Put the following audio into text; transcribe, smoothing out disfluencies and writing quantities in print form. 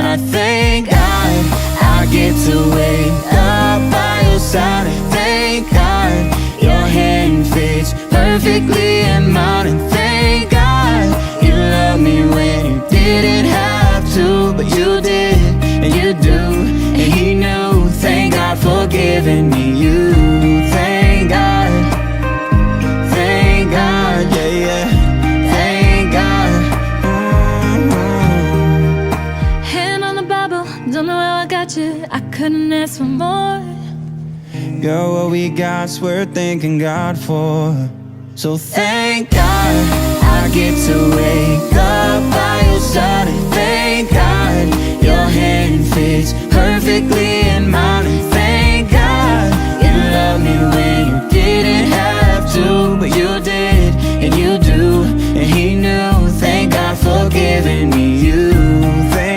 God, thank God I get to wake up by your side. And thank God your hand fits perfectly in mine. And thank God you loved me when you didn't have to, but you did, and you do, and he knew. Thank God for giving me you. Thank God, yeah, yeah. Thank God. Hand on the Bible, don't know how I got you, I couldn't ask for more. Girl, what we got's worth thanking God for. So thank God I get to wake up by your side. And thank God